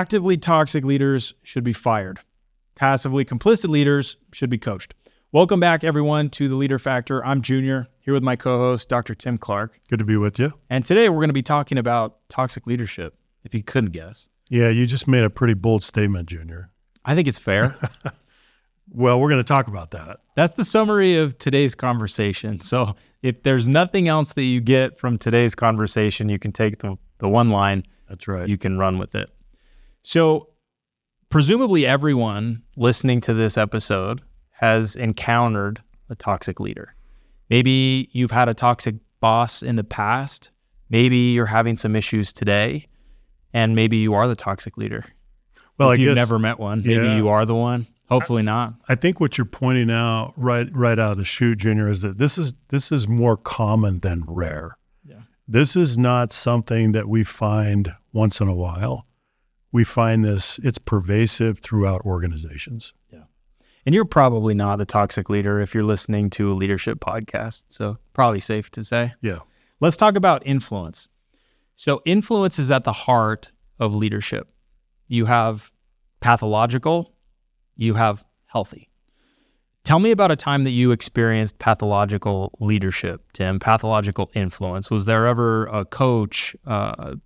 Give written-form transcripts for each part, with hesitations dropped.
Actively toxic leaders should be fired. Passively complicit leaders should be coached. Welcome back, everyone, to The Leader Factor. I'm Junior, here with my co-host, Dr. Tim Clark. Good to be with you. And today we're going to be talking about toxic leadership, if you couldn't guess. Yeah, you just made a pretty bold statement, Junior. I think it's fair. Well, we're going to talk about that. That's the summary of today's conversation. So if there's nothing else that you get from today's conversation, you can take the one line. That's right. You can run with it. So presumably everyone listening to this episode has encountered a toxic leader. Maybe you've had a toxic boss in the past. Maybe you're having some issues today, and maybe you are the toxic leader. Well, if I you've guess, never met one, maybe you are the one. Hopefully not. I think what you're pointing out right out of the chute, Junior, is that this is more common than rare. Yeah. This is not something that we find once in a while. We find this, it's pervasive throughout organizations. Yeah. And you're probably not the toxic leader if you're listening to a leadership podcast. So probably safe to say. Yeah. Let's talk about influence. So influence is at the heart of leadership. You have pathological, you have healthy. Tell me about a time that you experienced pathological leadership, Tim, pathological influence. Was there ever a coach,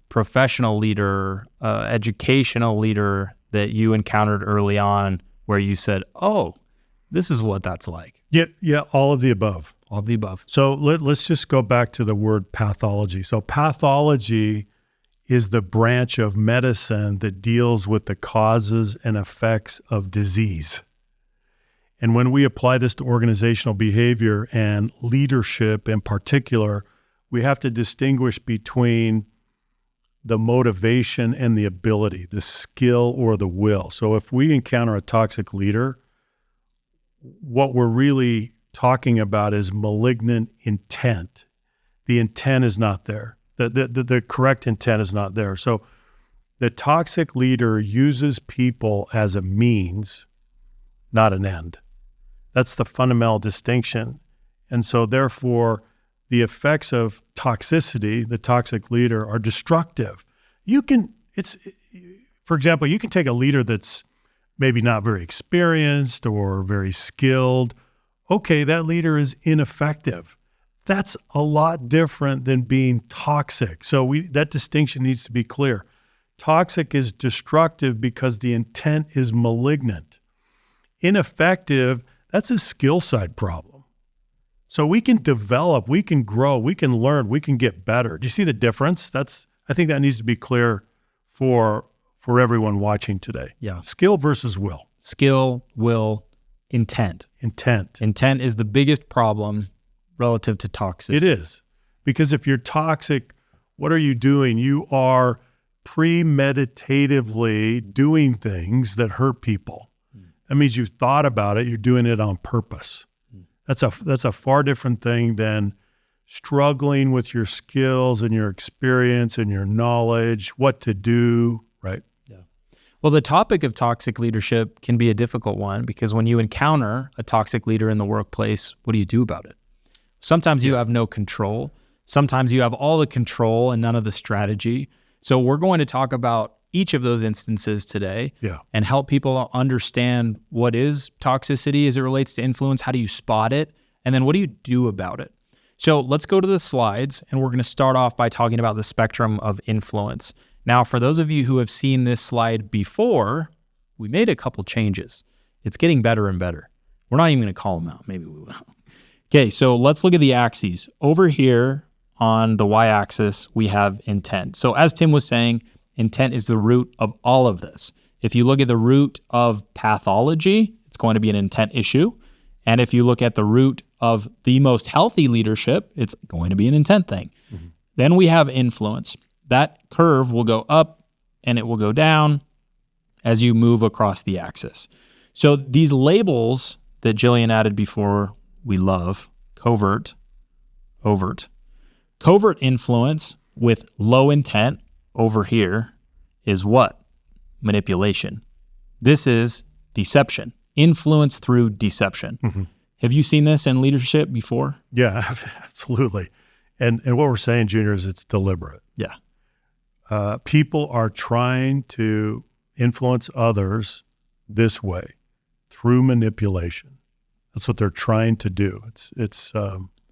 professional leader, educational leader that you encountered early on where you said, oh, this is what that's like? Yeah, all of the above. All of the above. So let's just go back to the word pathology. So pathology is the branch of medicine that deals with the causes and effects of disease. And when we apply this to organizational behavior and leadership in particular, we have to distinguish between the motivation and the ability, the skill or the will. So if we encounter a toxic leader, what we're really talking about is malignant intent. The intent is not there. The correct intent is not there. So the toxic leader uses people as a means, not an end. That's the fundamental distinction. And so therefore, the effects of toxicity, the toxic leader, are destructive. For example, you can take a leader that's maybe not very experienced or very skilled. Okay, that leader is ineffective. That's a lot different than being toxic. So that distinction needs to be clear. Toxic is destructive because the intent is malignant. Ineffective, that's a skill side problem. So we can develop, we can grow, we can learn, we can get better. Do you see the difference? I think that needs to be clear for everyone watching today. Yeah. Skill versus will. Skill, will, intent. Intent. Intent is the biggest problem relative to toxicity. It is. Because if you're toxic, what are you doing? You are premeditatively doing things that hurt people. That means you've thought about it. You're doing it on purpose. That's a far different thing than struggling with your skills and your experience and your knowledge, what to do, right? Yeah. Well, the topic of toxic leadership can be a difficult one because when you encounter a toxic leader in the workplace, what do you do about it? Sometimes you have no control. Sometimes you have all the control and none of the strategy. So we're going to talk about each of those instances today and help people understand what is toxicity as it relates to influence. How do you spot it? And then what do you do about it? So let's go to the slides, and we're going to start off by talking about the spectrum of influence. Now, for those of you who have seen this slide before, we made a couple changes. It's getting better and better. We're not even going to call them out. Maybe we will. Okay, so let's look at the axes. Over here on the y-axis, we have intent. So as Tim was saying, intent is the root of all of this. If you look at the root of pathology, it's going to be an intent issue. And if you look at the root of the most healthy leadership, it's going to be an intent thing. Mm-hmm. Then we have influence. That curve will go up and it will go down as you move across the axis. So these labels that Jillian added before, we love: covert, overt. Covert influence with low intent over here is what? Manipulation. This is deception. Influence through deception. Mm-hmm. Have you seen this in leadership before? Yeah, absolutely. And what we're saying, Junior, is it's deliberate. Yeah. People are trying to influence others this way through manipulation. That's what they're trying to do. It's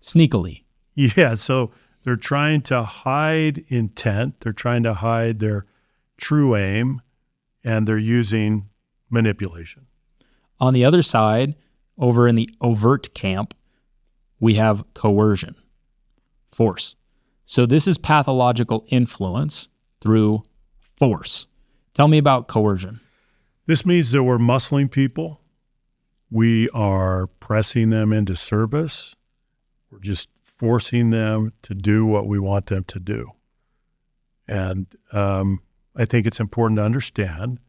Sneakily. Yeah, so they're trying to hide intent. They're trying to hide their true aim, and they're using manipulation. On the other side, over in the overt camp, we have coercion, force. So this is pathological influence through force. Tell me about coercion. This means that we're muscling people. We are pressing them into service. We're just forcing them to do what we want them to do. And I think it's important to understand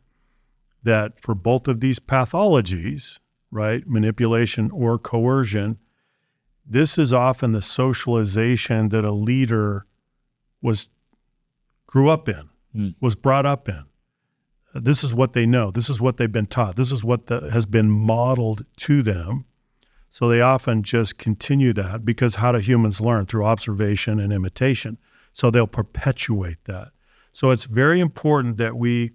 that for both of these pathologies, right, manipulation or coercion, this is often the socialization that a leader grew up in, was brought up in. This is what they know. This is what they've been taught. This is what has been modeled to them. So they often just continue that, because how do humans learn? Through observation and imitation. So they'll perpetuate that. So it's very important that we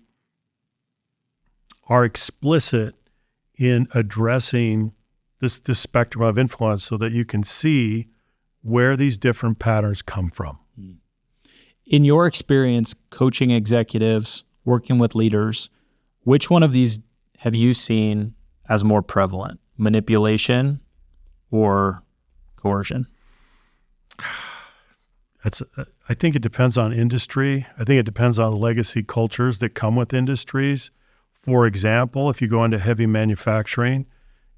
are explicit in addressing this spectrum of influence so that you can see where these different patterns come from. In your experience coaching executives, working with leaders, which one of these have you seen as more prevalent? Manipulation or coercion? I think it depends on industry. I think it depends on legacy cultures that come with industries. For example, if you go into heavy manufacturing,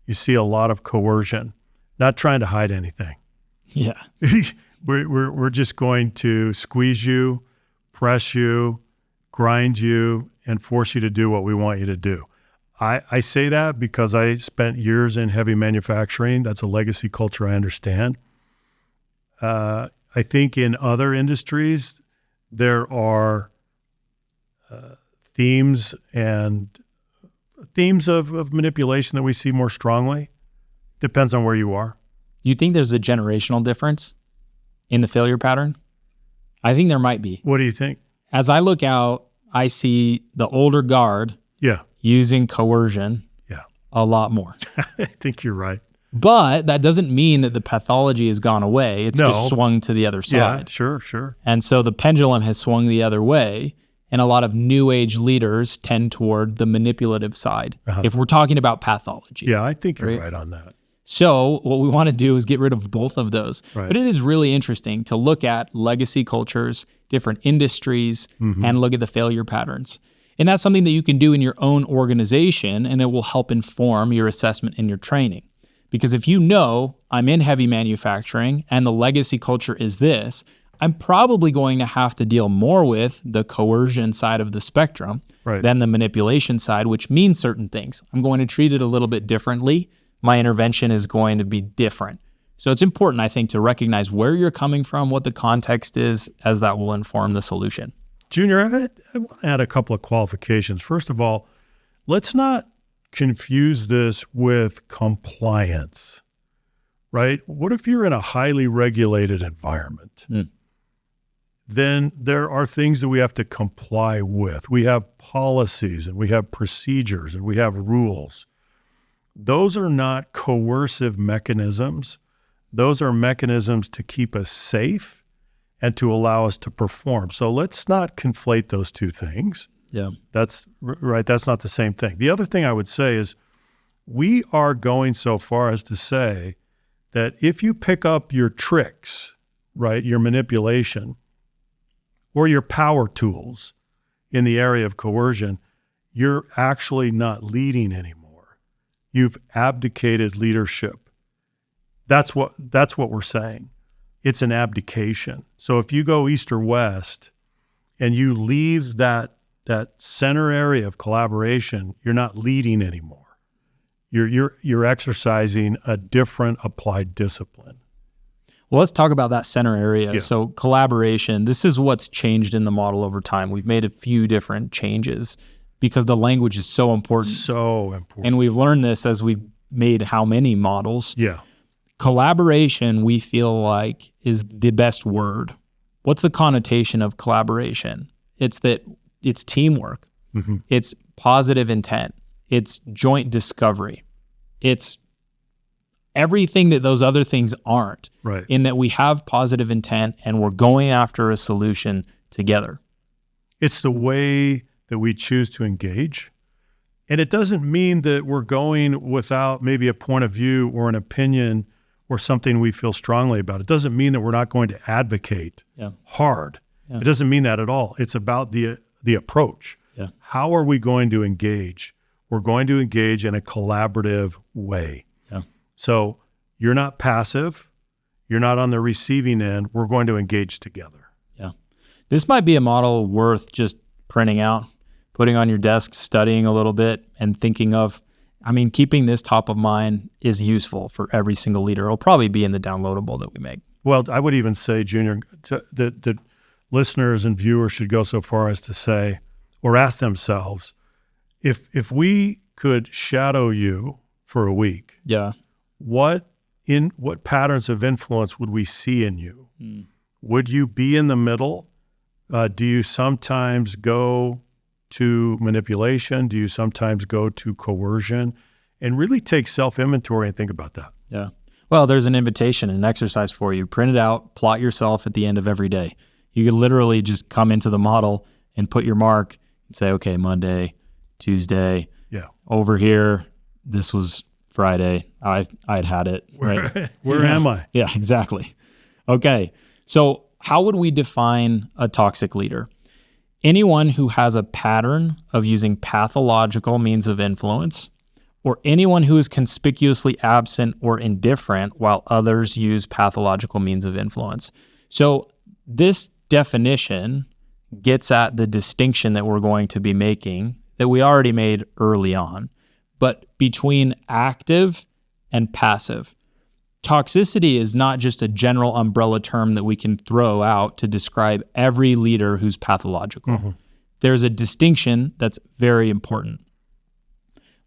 you see a lot of coercion, not trying to hide anything. Yeah. We're just going to squeeze you, press you, grind you, and force you to do what we want you to do. I say that because I spent years in heavy manufacturing. That's a legacy culture I understand. I think in other industries, there are themes of manipulation that we see more strongly. Depends on where you are. You think there's a generational difference in the failure pattern? I think there might be. What do you think? As I look out, I see the older guard using coercion a lot more. I think you're right. But that doesn't mean that the pathology has gone away. It's just swung to the other side. Yeah, sure. And so the pendulum has swung the other way, and a lot of new age leaders tend toward the manipulative side, if we're talking about pathology. Yeah, I think you're right on that. So what we want to do is get rid of both of those. Right. But it is really interesting to look at legacy cultures, different industries, and look at the failure patterns. And that's something that you can do in your own organization, and it will help inform your assessment and your training. Because if you know I'm in heavy manufacturing and the legacy culture is this, I'm probably going to have to deal more with the coercion side of the spectrum than the manipulation side, which means certain things. I'm going to treat it a little bit differently. My intervention is going to be different. So it's important, I think, to recognize where you're coming from, what the context is, as that will inform the solution. Junior, I want to add a couple of qualifications. First of all, let's not confuse this with compliance, right? What if you're in a highly regulated environment? Then there are things that we have to comply with. We have policies and we have procedures and we have rules. Those are not coercive mechanisms. Those are mechanisms to keep us safe and to allow us to perform. So let's not conflate those two things. Yeah. That's right. That's not the same thing. The other thing I would say is we are going so far as to say that if you pick up your tricks, right, your manipulation, or your power tools in the area of coercion, you're actually not leading anymore. You've abdicated leadership. That's what we're saying. It's an abdication. So if you go east or west and you leave that center area of collaboration, you're not leading anymore. You're exercising a different applied discipline. Well, let's talk about that center area. Yeah. So collaboration, this is what's changed in the model over time. We've made a few different changes because the language is so important. So important. And we've learned this as we've made how many models. Yeah. Collaboration, we feel like, is the best word. What's the connotation of collaboration? It's that it's teamwork. It's positive intent. It's joint discovery. It's everything that those other things aren't, Right. in that we have positive intent and we're going after a solution together. It's the way that we choose to engage. And it doesn't mean that we're going without maybe a point of view or an opinion or something we feel strongly about. It doesn't mean that we're not going to advocate hard. Yeah. It doesn't mean that at all. It's about the approach. Yeah. How are we going to engage? We're going to engage in a collaborative way. Yeah. So you're not passive. You're not on the receiving end. We're going to engage together. Yeah. This might be a model worth just printing out, putting on your desk, studying a little bit, and thinking of, keeping this top of mind is useful for every single leader. It'll probably be in the downloadable that we make. Well, I would even say, Junior, that listeners and viewers should go so far as to say, or ask themselves, if we could shadow you for a week, what patterns of influence would we see in you? Would you be in the middle? Do you sometimes go to manipulation? Do you sometimes go to coercion? And really take self-inventory and think about that. Yeah. Well, there's an invitation, an exercise for you. Print it out, plot yourself at the end of every day. You could literally just come into the model and put your mark and say, okay, Monday, Tuesday, over here, this was Friday. I'd had it. Right? Where am I? Yeah, exactly. Okay. So how would we define a toxic leader? Anyone who has a pattern of using pathological means of influence, or anyone who is conspicuously absent or indifferent while others use pathological means of influence. So this definition gets at the distinction that we're going to be making that we already made early on, but between active and passive. Toxicity is not just a general umbrella term that we can throw out to describe every leader who's pathological. Mm-hmm. There's a distinction that's very important.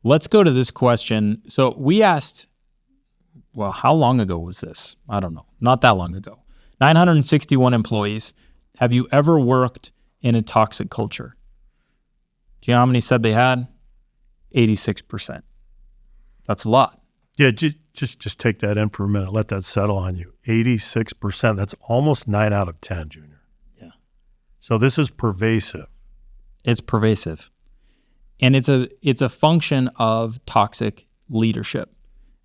Let's go to this question. So we asked, well, how long ago was this? I don't know. Not that long ago. 961 employees. Have you ever worked in a toxic culture? Do you know how many said they had? 86%. That's a lot. Yeah, just take that in for a minute. Let that settle on you. 86%. That's almost 9 out of 10, Junior. Yeah. So this is pervasive. It's pervasive. And it's a function of toxic leadership.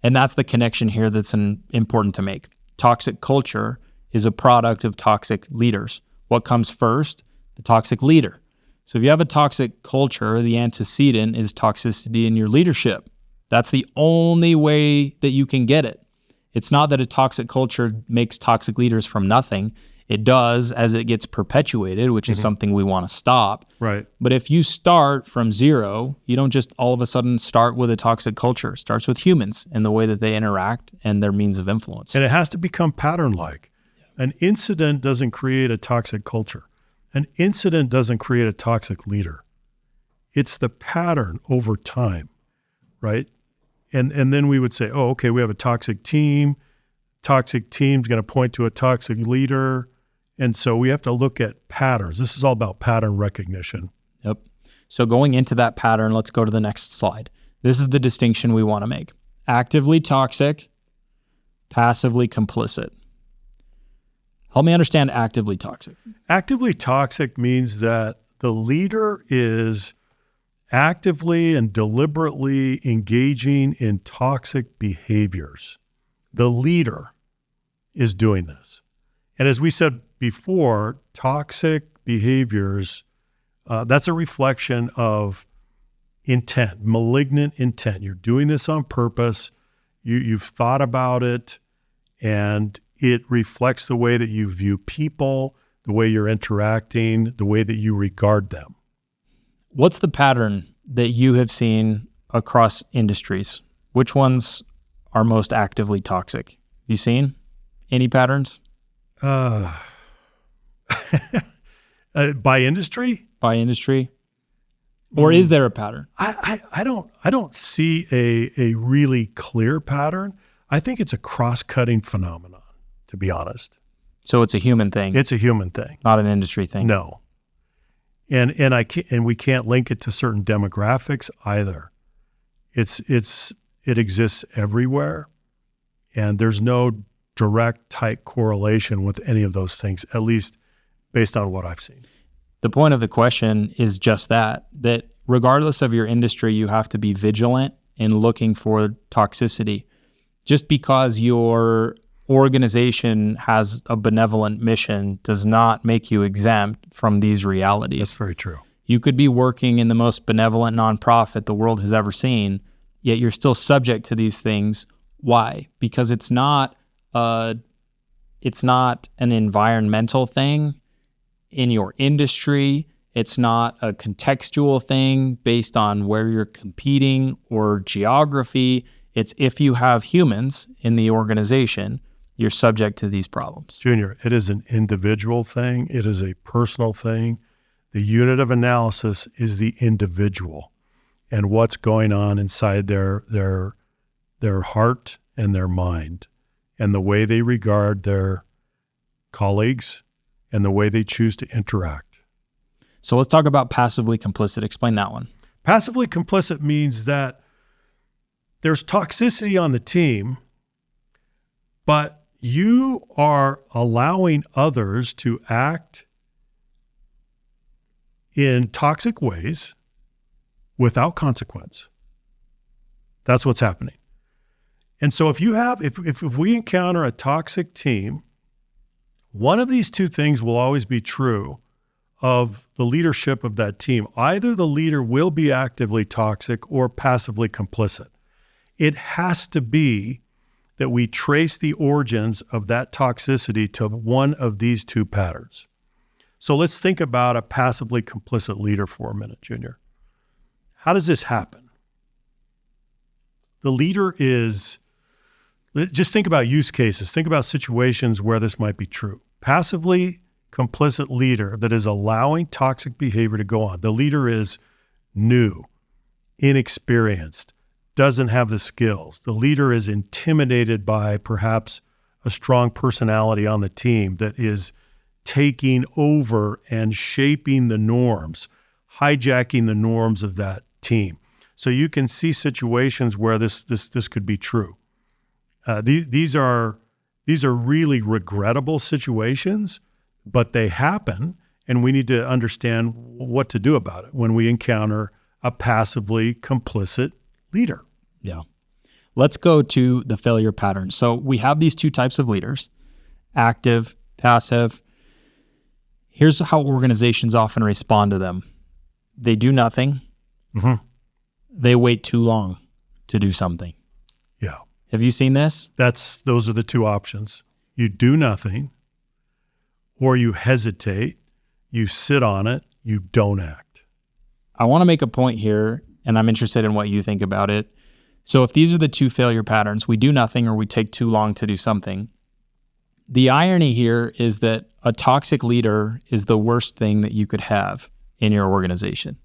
And that's the connection here that's important to make. Toxic culture is a product of toxic leaders. What comes first? The toxic leader. So if you have a toxic culture, the antecedent is toxicity in your leadership. That's the only way that you can get it. It's not that a toxic culture makes toxic leaders from nothing. It does as it gets perpetuated, which is something we want to stop. Right. But if you start from zero, you don't just all of a sudden start with a toxic culture. It starts with humans and the way that they interact and their means of influence. And it has to become pattern-like. An incident doesn't create a toxic culture. An incident doesn't create a toxic leader. It's the pattern over time, right? And then we would say, oh, okay, we have a toxic team. Toxic team's going to point to a toxic leader. And so we have to look at patterns. This is all about pattern recognition. Yep. So going into that pattern, let's go to the next slide. This is the distinction we want to make. Actively toxic, passively complicit. Help me understand actively toxic. Actively toxic means that the leader is actively and deliberately engaging in toxic behaviors. The leader is doing this. And as we said before, toxic behaviors, that's a reflection of intent, malignant intent. You're doing this on purpose. You've thought about it, and it reflects the way that you view people, the way you're interacting, the way that you regard them. What's the pattern that you have seen across industries? Which ones are most actively toxic? You seen any patterns? By industry? By industry? Or is there a pattern? I don't see a really clear pattern. I think it's a cross-cutting phenomenon, to be honest. So it's a human thing. It's a human thing. Not an industry thing. No. And we can't link it to certain demographics either. It exists everywhere, and there's no direct tight correlation with any of those things, at least based on what I've seen. The point of the question is just that regardless of your industry, you have to be vigilant in looking for toxicity. Just because your organization has a benevolent mission does not make you exempt from these realities. That's very true. You could be working in the most benevolent nonprofit the world has ever seen, yet you're still subject to these things. Why? Because it's not an environmental thing in your industry. It's not a contextual thing based on where you're competing or geography. It's if you have humans in the organization, you're subject to these problems. Junior, it is an individual thing. It is a personal thing. The unit of analysis is the individual and what's going on inside their heart and their mind, and the way they regard their colleagues and the way they choose to interact. So let's talk about passively complicit. Explain that one. Passively complicit means that there's toxicity on the team, but you are allowing others to act in toxic ways without consequence. That's what's happening. And so if we encounter a toxic team, one of these two things will always be true of the leadership of that team. Either the leader will be actively toxic or passively complicit. It has to be that we trace the origins of that toxicity to one of these two patterns. So let's think about a passively complicit leader for a minute, Junior. How does this happen? The leader is, just think about use cases. Think about situations where this might be true. Passively complicit leader that is allowing toxic behavior to go on. The leader is new, inexperienced, doesn't have the skills. The leader is intimidated by perhaps a strong personality on the team that is taking over and shaping the norms, hijacking the norms of that team. So you can see situations where this could be true. These are really regrettable situations, but they happen, and we need to understand what to do about it when we encounter a passively complicit leader. Yeah. Let's go to the failure pattern. So we have these two types of leaders, active, passive. Here's how organizations often respond to them. They do nothing. Mm-hmm. They wait too long to do something. Yeah. Have you seen this? Those are the two options. You do nothing, or you hesitate, you sit on it, you don't act. I want to make a point here, and I'm interested in what you think about it. So if these are the two failure patterns, we do nothing or we take too long to do something, the irony here is that a toxic leader is the worst thing that you could have in your organization.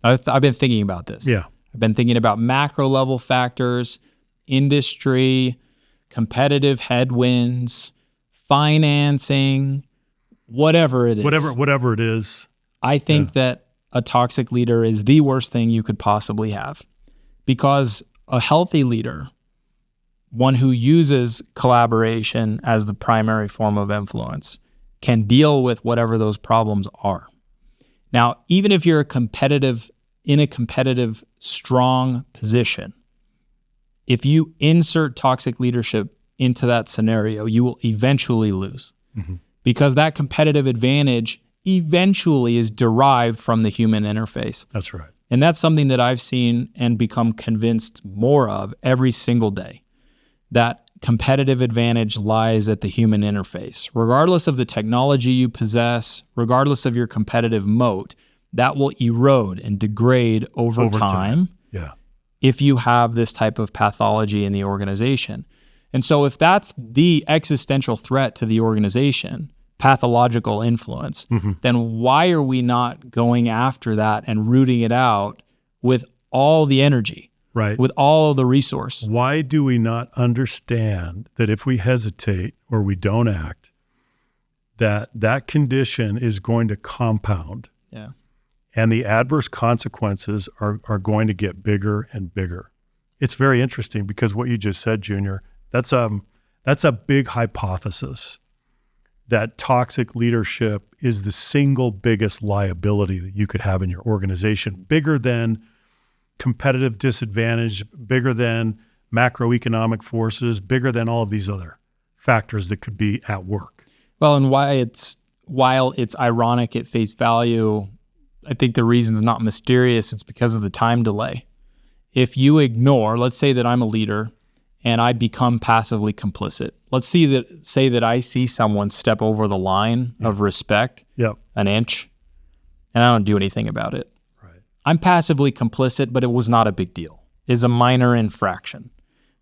I've been thinking about this. Yeah. I've been thinking about macro level factors, industry, competitive headwinds, financing, whatever it is. Whatever it is. I think that a toxic leader is the worst thing you could possibly have, because a healthy leader, one who uses collaboration as the primary form of influence, can deal with whatever those problems are. Now, even if you're in a competitive, strong position, if you insert toxic leadership into that scenario, you will eventually lose. Mm-hmm. Because that competitive advantage eventually is derived from the human interface. That's right. And that's something that I've seen and become convinced more of every single day. That competitive advantage lies at the human interface. Regardless of the technology you possess, regardless of your competitive moat, that will erode and degrade over time. Yeah. If you have this type of pathology in the organization. And so if that's the existential threat to the organization, pathological influence, then why are we not going after that and rooting it out with all the energy, right? With all of the resource? Why do we not understand that if we hesitate or we don't act, that condition is going to compound? Yeah. and the adverse consequences are going to get bigger and bigger. It's very interesting because what you just said, Junior, that's a big hypothesis that toxic leadership is the single biggest liability that you could have in your organization, bigger than competitive disadvantage, bigger than macroeconomic forces, bigger than all of these other factors that could be at work. Well, and while it's ironic at face value, I think the reason's not mysterious. It's because of the time delay. If you ignore, let's say that I'm a leader and I become passively complicit. Let's say that I see someone step over the line of respect, an inch, and I don't do anything about it. Right. I'm passively complicit, but it was not a big deal. It's a minor infraction.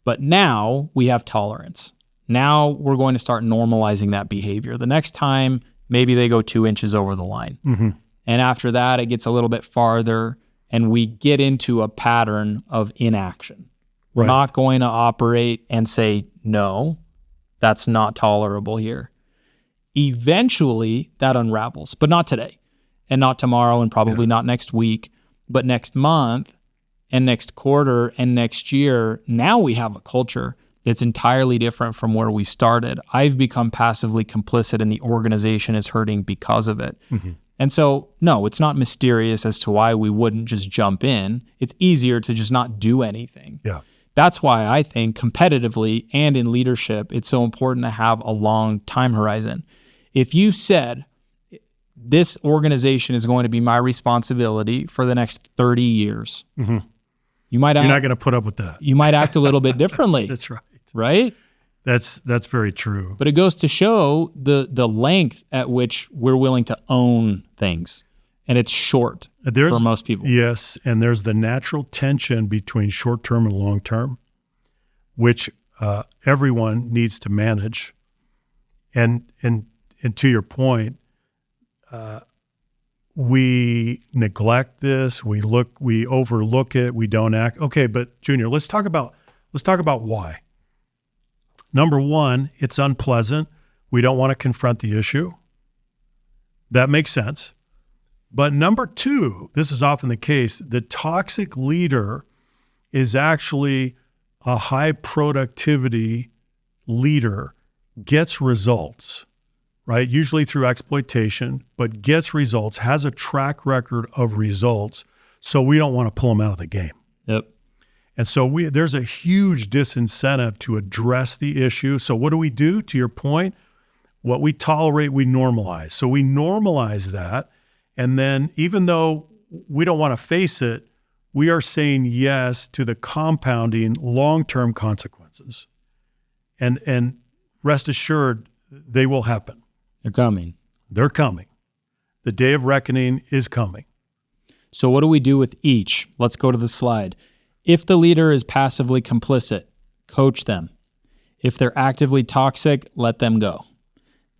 But now we have tolerance. Now we're going to start normalizing that behavior. The next time, maybe they go 2 inches over the line. Mm-hmm. And after that, it gets a little bit farther, and we get into a pattern of inaction. We're not going to operate and say, no, that's not tolerable here. Eventually, that unravels, but not today, and not tomorrow, and probably not next week, but next month, and next quarter, and next year. Now we have a culture that's entirely different from where we started. I've become passively complicit, and the organization is hurting because of it. Mm-hmm. And so, no, it's not mysterious as to why we wouldn't just jump in. It's easier to just not do anything. Yeah. That's why I think competitively and in leadership, it's so important to have a long time horizon. If you said, this organization is going to be my responsibility for the next 30 years, mm-hmm. You're not going to put up with that. You might act a little bit differently. That's right. Right? That's very true. But it goes to show the length at which we're willing to own things. And it's short for most people. Yes, and there's the natural tension between short-term and long-term, which everyone needs to manage. And to your point, we neglect this, we overlook it, we don't act. Okay, but Junior, let's talk about why. Number one, it's unpleasant. We don't want to confront the issue. That makes sense. But number two, this is often the case, the toxic leader is actually a high productivity leader, gets results, right? Usually through exploitation, but gets results, has a track record of results. So we don't want to pull them out of the game. Yep. And so there's a huge disincentive to address the issue. So what do we do? To your point, what we tolerate, we normalize. So we normalize that. And then even though we don't want to face it, we are saying yes to the compounding long-term consequences. And rest assured, they will happen. They're coming. They're coming. The day of reckoning is coming. So what do we do with each? Let's go to the slide. If the leader is passively complicit, coach them. If they're actively toxic, let them go.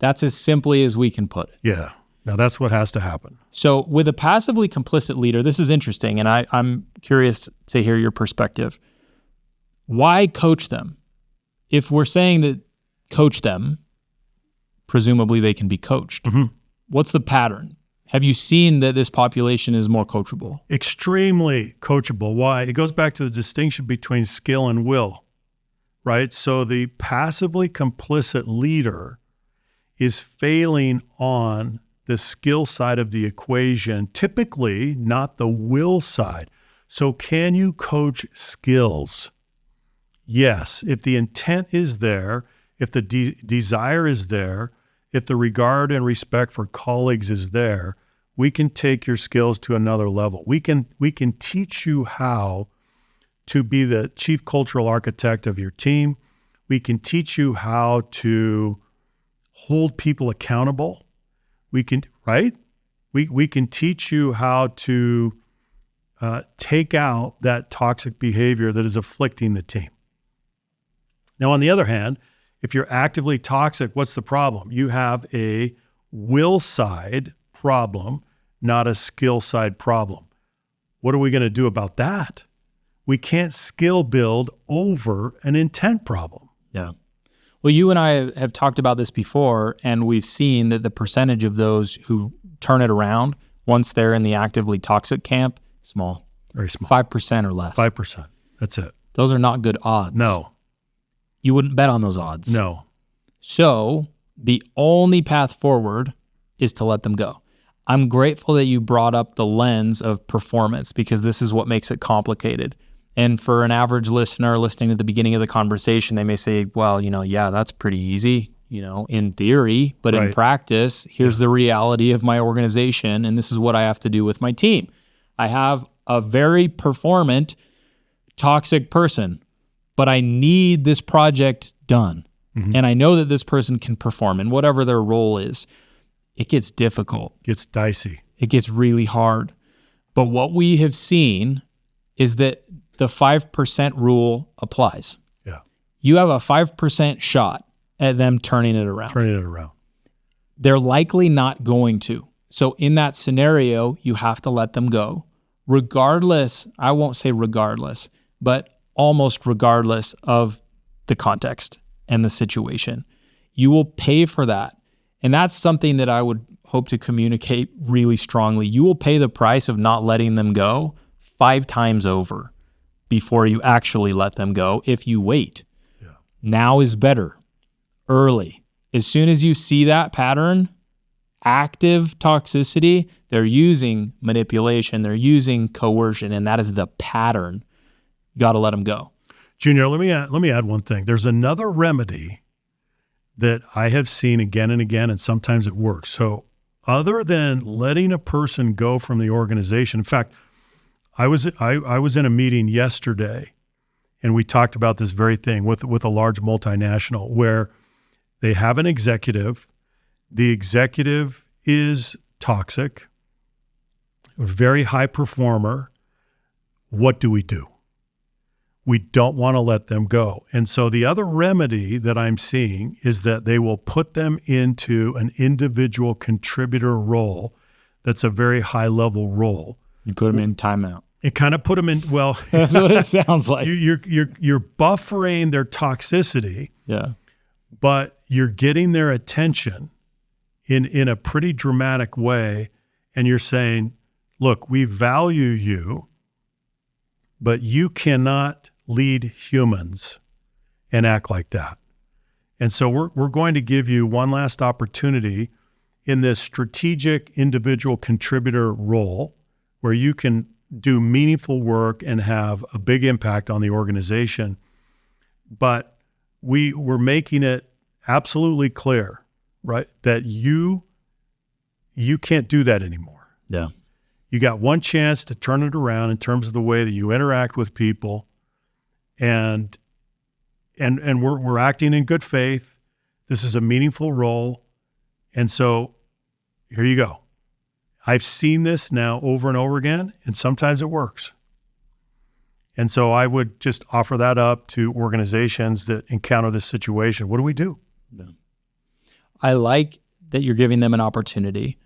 That's as simply as we can put it. Yeah. Now that's what has to happen. So with a passively complicit leader, this is interesting, and I'm curious to hear your perspective. Why coach them? If we're saying that coach them, presumably they can be coached. Mm-hmm. What's the pattern? Have you seen that this population is more coachable? Extremely coachable. Why? It goes back to the distinction between skill and will, right? So the passively complicit leader is failing on the skill side of the equation, typically not the will side. So can you coach skills? Yes. If the intent is there, if the desire is there, if the regard and respect for colleagues is there, we can take your skills to another level. We can teach you how to be the chief cultural architect of your team. We can teach you how to hold people accountable. We can, right? We can teach you how to take out that toxic behavior that is afflicting the team. Now, on the other hand, if you're actively toxic, what's the problem? You have a will side problem, not a skill side problem. What are we going to do about that? We can't skill build over an intent problem. Yeah. Well, you and I have talked about this before, and we've seen that the percentage of those who turn it around once they're in the actively toxic camp, small. Very small. 5% or less. 5%. That's it. Those are not good odds. No. You wouldn't bet on those odds. No. So the only path forward is to let them go. I'm grateful that you brought up the lens of performance, because this is what makes it complicated. And for an average listener listening to the beginning of the conversation, they may say, well, yeah, that's pretty easy, in theory, but in practice, here's the reality of my organization, and this is what I have to do with my team. I have a very performant, toxic person, but I need this project done. Mm-hmm. And I know that this person can perform in whatever their role is. It gets difficult. It gets dicey. It gets really hard. But what we have seen is that the 5% rule applies. Yeah. You have a 5% shot at them turning it around. They're likely not going to. So in that scenario, you have to let them go. Regardless, I won't say regardless, but almost regardless of the context and the situation. You will pay for that. And that's something that I would hope to communicate really strongly. You will pay the price of not letting them go 5 times over before you actually let them go if you wait. Yeah. Now is better. Early. As soon as you see that pattern, active toxicity, they're using manipulation, they're using coercion, and that is the pattern. You got to let them go. Junior, let me add one thing. There's another remedy that I have seen again and again, and sometimes it works. So other than letting a person go from the organization, in fact, I was in a meeting yesterday, and we talked about this very thing with a large multinational where they have an executive. The executive is toxic, very high performer. What do? We don't want to let them go. And so the other remedy that I'm seeing is that they will put them into an individual contributor role that's a very high-level role. You put them in timeout. It kind of put them in, well... That's what it sounds like. You're buffering their toxicity, but you're getting their attention in a pretty dramatic way, and you're saying, look, we value you, but you cannot lead humans and act like that. And so we're going to give you one last opportunity in this strategic individual contributor role where you can do meaningful work and have a big impact on the organization. But we're making it absolutely clear, right, that you can't do that anymore. Yeah. You got one chance to turn it around in terms of the way that you interact with people, and we're acting in good faith. This is a meaningful role, and so here you go. I've seen this now over and over again, and sometimes it works. And so I would just offer that up to organizations that encounter this situation. What do we do? Yeah. I like that you're giving them an opportunity.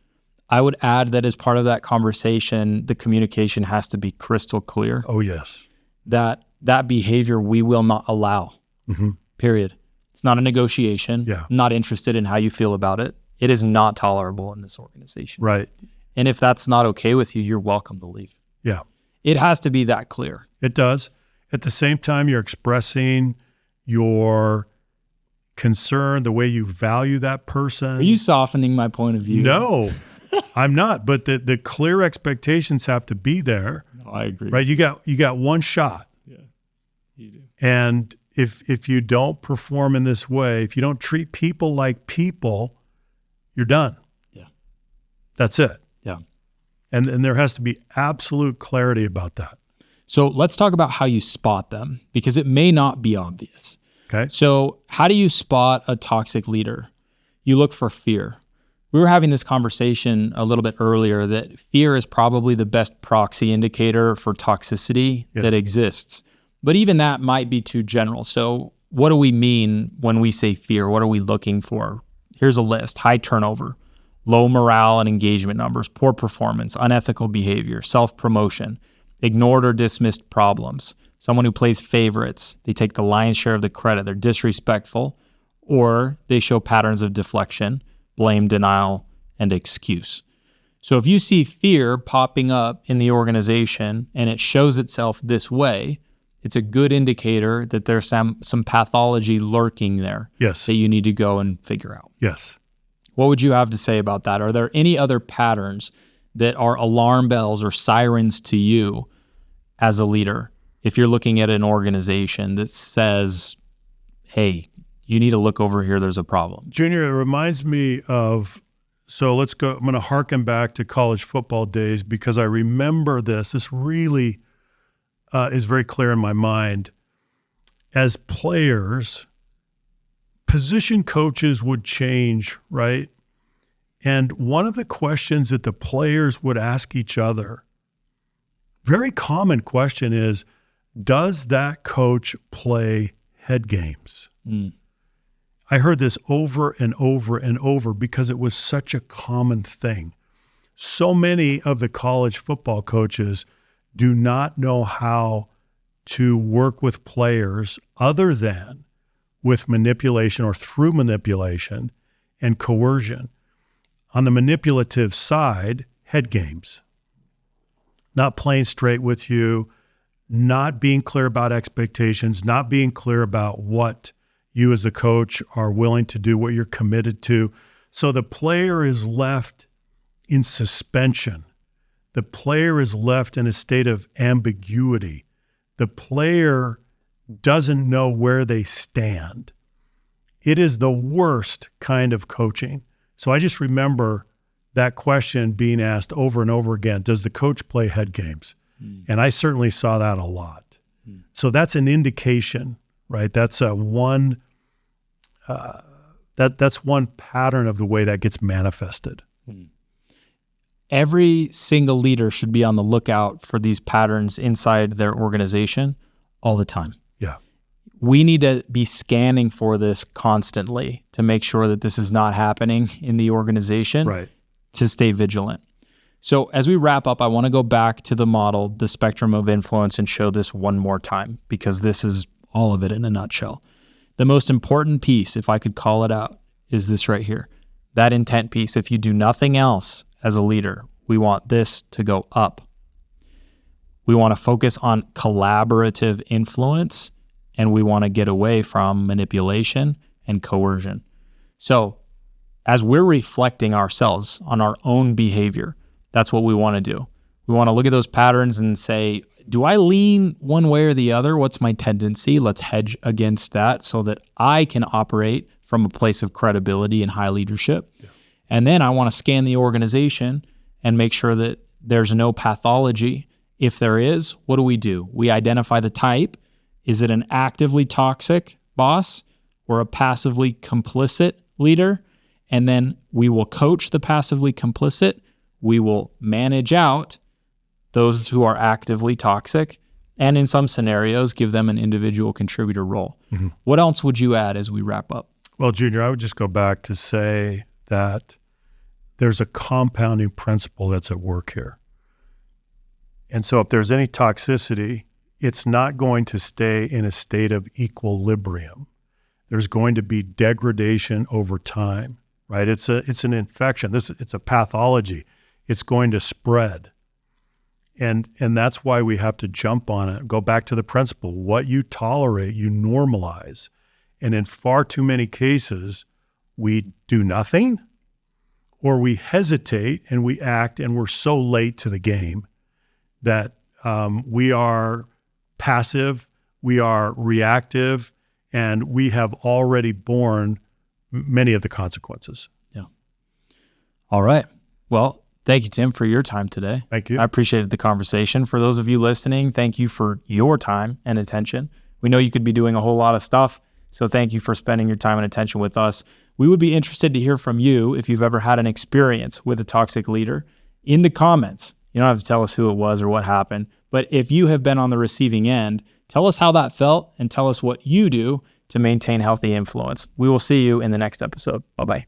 I would add that as part of that conversation, the communication has to be crystal clear. Oh, yes. That behavior we will not allow, period. It's not a negotiation. Yeah. I'm not interested in how you feel about it. It is not tolerable in this organization. Right. And if that's not okay with you, you're welcome to leave. Yeah. It has to be that clear. It does. At the same time, you're expressing your concern, the way you value that person. Are you softening my point of view? No, I'm not. But the clear expectations have to be there. No, I agree. Right? You got one shot. Yeah, you do. And if you don't perform in this way, if you don't treat people like people, you're done. Yeah. That's it. Yeah. And there has to be absolute clarity about that. So let's talk about how you spot them, because it may not be obvious. Okay. So how do you spot a toxic leader? You look for fear. We were having this conversation a little bit earlier that fear is probably the best proxy indicator for toxicity that exists. But even that might be too general. So what do we mean when we say fear? What are we looking for? Here's a list: high turnover, low morale and engagement numbers, poor performance, unethical behavior, self-promotion, ignored or dismissed problems, someone who plays favorites, they take the lion's share of the credit, they're disrespectful, or they show patterns of deflection, blame, denial, and excuse. So if you see fear popping up in the organization and it shows itself this way, it's a good indicator that there's some pathology lurking there Yes. that you need to go and figure out. Yes. What would you have to say about that? Are there any other patterns that are alarm bells or sirens to you as a leader if you're looking at an organization that says, hey, you need to look over here, there's a problem? Junior, it reminds me of, so let's go, I'm going to harken back to college football days because I remember this. This really is very clear in my mind. As players, position coaches would change, right? And one of the questions that the players would ask each other, very common question is, does that coach play head games? I heard this over and over and over because it was such a common thing. So many of the college football coaches do not know how to work with players other than with manipulation or through manipulation and coercion. On the manipulative side, head games. Not playing straight with you, not being clear about expectations, not being clear about what you as the coach are willing to do, what you're committed to. So the player is left in suspension. The player is left in a state of ambiguity. The player doesn't know where they stand. It is the worst kind of coaching. So I just remember that question being asked over and over again, does the coach play head games? And I certainly saw that a lot. So that's an indication, right? That's one pattern of the way that gets manifested. Every single leader should be on the lookout for these patterns inside their organization all the time. Yeah. We need to be scanning for this constantly to make sure that this is not happening in the organization, Right. to stay vigilant. So as we wrap up, I want to go back to the model, the spectrum of influence, and show this one more time because this is all of it in a nutshell. The most important piece, if I could call it out, is this right here. That intent piece. If you do nothing else as a leader, we want this to go up. We want to focus on collaborative influence, and we want to get away from manipulation and coercion. So as we're reflecting ourselves on our own behavior, that's what we want to do. We want to look at those patterns and say, do I lean one way or the other? What's my tendency? Let's hedge against that so that I can operate from a place of credibility and high leadership. Yeah. And then I want to scan the organization and make sure that there's no pathology. If there is, what do? We identify the type. Is it an actively toxic boss or a passively complicit leader? And then we will coach the passively complicit. We will manage out those who are actively toxic, and in some scenarios, give them an individual contributor role. Mm-hmm. What else would you add as we wrap up? Well, Junior, I would just go back to say that there's a compounding principle that's at work here. And so if there's any toxicity, it's not going to stay in a state of equilibrium. There's going to be degradation over time, right? It's an infection. It's a pathology. It's going to spread. And that's why we have to jump on it. Go back to the principle. What you tolerate, you normalize. And in far too many cases, we do nothing, or we hesitate and we act, and we're so late to the game that we are passive, we are reactive, and we have already borne many of the consequences. Yeah. All right. Well, thank you, Tim, for your time today. Thank you. I appreciated the conversation. For those of you listening, thank you for your time and attention. We know you could be doing a whole lot of stuff, so thank you for spending your time and attention with us. We would be interested to hear from you if you've ever had an experience with a toxic leader. In the comments, you don't have to tell us who it was or what happened, but if you have been on the receiving end, tell us how that felt and tell us what you do to maintain healthy influence. We will see you in the next episode. Bye-bye.